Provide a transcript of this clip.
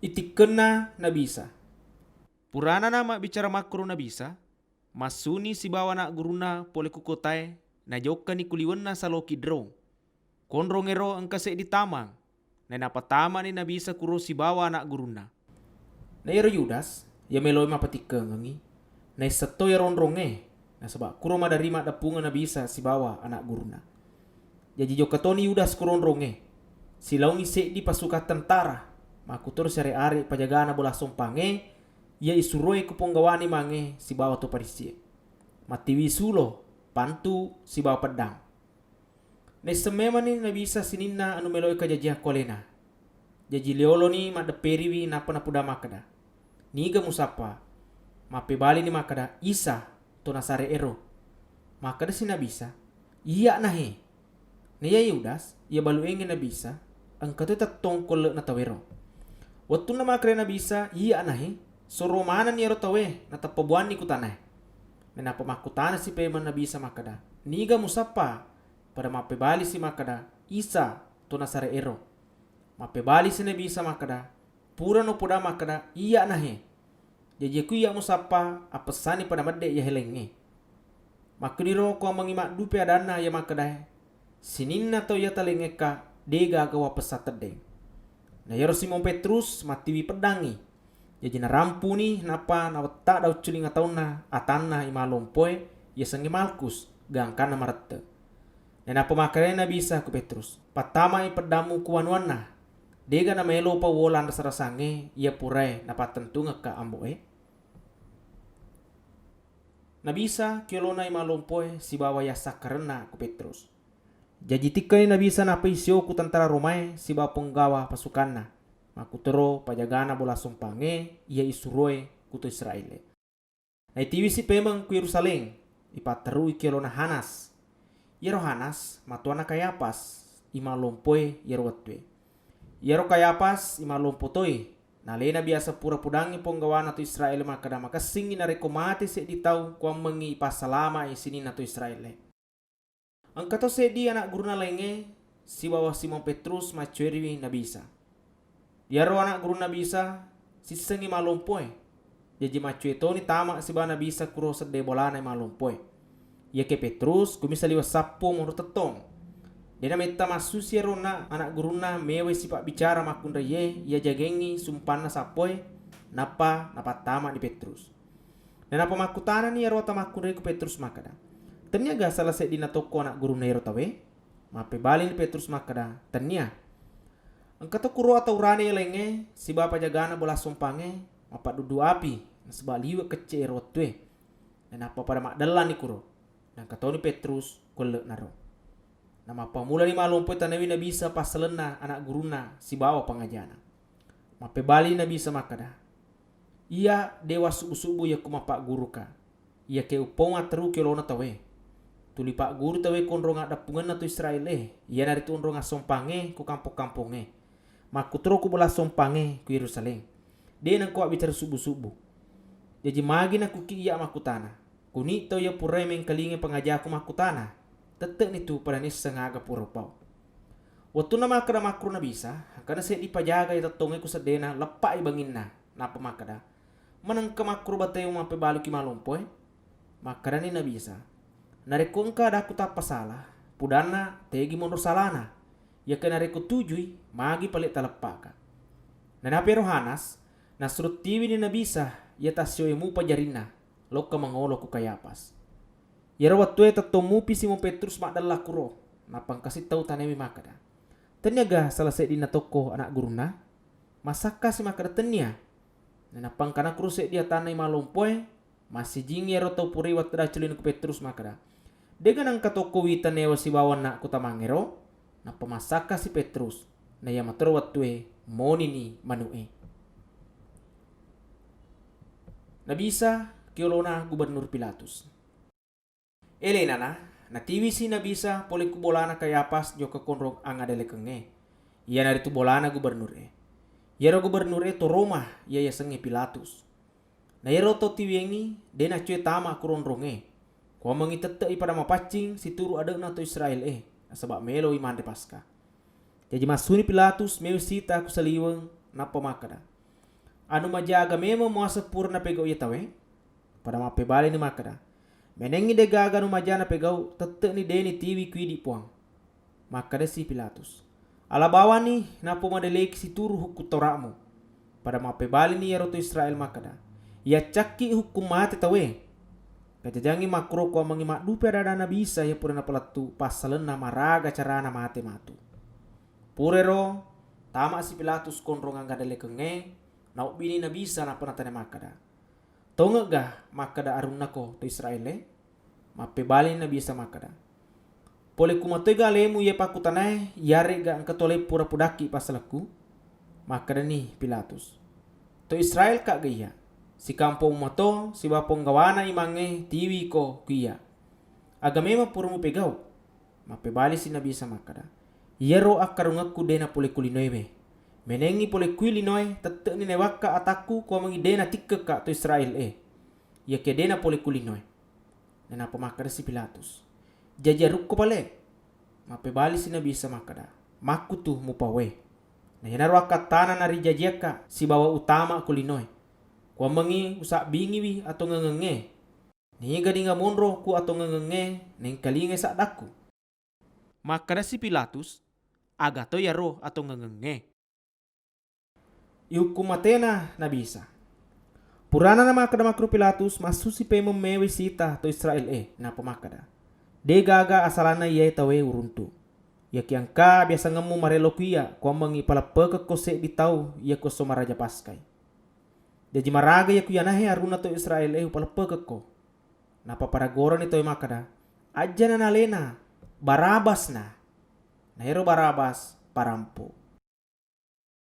Itikena na bisa. Purana nama bicara makro na bisa. Masuni si bawa na guruna pole kukotai na joka ni kuliwenna sa loki draw. Konro ngero ang kase di tamang. Na napatama ni na bisa kuro si bawa na guruna. Na ero Yudas, ya meloy mapatika ngangi. Na isato ya ronronge. Na sabak kuro madarima dapungan na bisa si bawa anak guruna. Jadi jokatoni Yudas kuron ronge. Silaw ngise di pasukan tentara. Makutur sare-are pajagana bola sompange. Ia isuroi kuponggawani mange si bawa to parisie. Matiwi sulo, pantu si bawa pedang. Nesemema ni na bisa sininna anu meloi kajajah kolena. Jaji leolo ni madeperiwi napa napuda makada. Niga musapa. Mape bali ni makada isa to nasare ero. Makada si na bisa. Iya nahe. Naya Yudas, ia balu engin na bisa. Ang katu tatong kole na tawero. Waktu na makada na bisa, iya nahe. So romana ni ero tawe na tapabuan ni kutanay. Na napamakutanay si peman na bisa makada. Niga musapa para mapebali si makada isa to nasare ero. Mapebali si na bisa makada. Pura no puda makada iya nahe. Jadi ku iya musapa apesani pada made ya helenge. Makudiro ko mangimak dupe adana ya makada. Sininna to ya talengeka dega gawa pesat tedeng. Na yaro Simon Petrus matiwi pedangi. Jadi narampu ni napa nawata daw culing ataw na atanna imalompoy ya sangi Malkus gangkan na marete. Na napa makare na bisa ku Petrus. Patama ipedamu kuwanuan na. Dega na melo pa wolan rasarasange ia purai napa tentu ngeka amboe. Na bisa kiolona imalompoy si bawa ya sakarena ku Petrus. Jadi tikai na bisa napa isyo ku tentara Romae si bawa penggawa pasukanna. Makutero pajagana bola sompange ia isuroe kuto Israel. Na itiwi si pemang ku Yerusalem ipateru ikelo na Hanas. Yero Hanas matuana Kayapas ima lompoe yero watwe. Yero Kayapas ima lompotoi. Na lena biasa pura pudangi ponggawana to Israel makada makasingi na rekomate se ditau kuang mengi pasalama isini na to Israel. Ang kato se di anak guru na lenge si bawah Simon Petrus macueriwi na bisa. Yaro anak guru na bisa sisengi malompoy. Jadi macu itu ni tama si bana bisa kuro sede bolana malompoy. Ya ke Petrus kumisa liwa sapo moro tetong. Dena meta masu si rona anak guru na mewe si pak bicara makunda ye ya jagengi sumpana sapoy napa tama di Petrus. Dan apa makutana ni yaro tamakunda ku Petrus makada. Ternyata salah se dina toko anak guru na yaro tawe. Mape balin Petrus makada. Ternyata ang kato kuro atau rane lenge si bapa jagana bola sompange mapak dudu api sebab liwa kece rotwe dan apa pada mak dalan ni kuro dan kato ni Petrus kolek naro nama apa mula ni malompo tanawi na bisa pasalena anak guruna si bawa pangajana mape bali na bisa makada ia dewa subu-subu ya kumapak guru ka ia ke upong atru ke lona tawe tuli pak guru tawe konro ngak dapungan na to Israel ia nari tunro ngak sompange ku kampung-kampunge makutro ku bola sompange ku Yerusalem. Dia nang kuat bicara subuh-subuh. Jadi magi na kuki iya makutana. Kuni to ya purai mengkalinge pengajaku makutana. Tetek nitu pada ni sengaga purupau. Waktu nama makada makro na bisa, karena saya dipajaga ita tonge ku sedena lepak ibangin na. Napa makada? Menang ke makro batayo mape balu ki malompoy. Makada ni na bisa. Narekungka ada aku tak pasalah. Pudana tegi mundur salana. Ya kena reko tujui magi palit talepaka. Na napero Hanas na surut tiwi ni na bisa ya tasyo emu pajarina loka mangolo ku Kayapas. Ya rawat tuwe tatomu pisi mo Petrus makdala kuro na pangkasit tau tanewi makada. Tenyaga salah se di na toko anak guru na masaka si makada tenya. Na pangkana kuro se dia tanay malompoy masih jing ya roto puri wat culin ku Petrus makada. Dengan ang katoko witan newa si bawan na kutamangero na pamasaka si Petrus na yamatro watwe moni ni manue. Nabisa kiolona Gubernur Pilatus. Elena na tiwi si nabisa pole ku bolana Kayapas jo ke konrog ang adelekenge. Ia nari tu bolana gubernur Yero gubernur to Roma ia ya senge Pilatus. Na yero to tiwengi dena cue tama kuron ronge. Kwa mangitete ipada mapacing si turu ada na to Israel sebab melo iman de pasca. Jadi masuni Pilatus meu sita ku saliweng napa makada. anu majaga memo muasa purna pegau ia tawe pada mape bali ni makada menengi de gaga anu majana pegau tete ni deni tiwi kuidi puang makada si Pilatus ala bawa ni napo madeleki si turu hukum toramu pada mape bali ni yaroto Israel makada ia caki hukum mati tawe kajajangi makro ko mangimak dupe dana bisa ya purana pelatu pasalen nama raga carana mate matu purero tama si Pilatus konrongan gadale kenge nau bini na bisa na penatane makada tonga gah makada arun nako to Israel mape bali na bisa makada pole kumatega lemu ye pakutanai yare ga angkatole pura pudaki pasalaku makada ni Pilatus to Israel kak gaya si kampung moto si bapong gawana imange tiwi ko kuya agamema purmu pegau mape bali si nabi sama kada yero akarungaku dena pole kulinoime menengi pole kulinoi tette ni newaka ataku ko mangi dena tikke ka to Israel ya ke dena pole kulinoi nena pemakada si Pilatus jajaruk ko pale mape bali si nabi sama kada maku tu mupawe na yenaro akatana nari jajiaka si bawa utama kulinoi kwa mangi usak bingi wi atau ngengenge ni gadi ngamonro ku atau ngengenge neng kalinge sak daku maka si Pilatus agato ya roh atau ngengenge iukum matena na bisa purana nama kada makro Pilatus masusi pe memewi sita to Israel na pemakada de gaga asalana ye tawe uruntu ya kiangka biasa ngemu marelo kuya kwa mangi pala peke kose ditau ya koso maraja paskai Jadi maraga ya kuyanahe aruna to Israel upala pekeko. Napa para goran ito makada. Aja na nalena. Barabas na. Nahero Barabas parampo.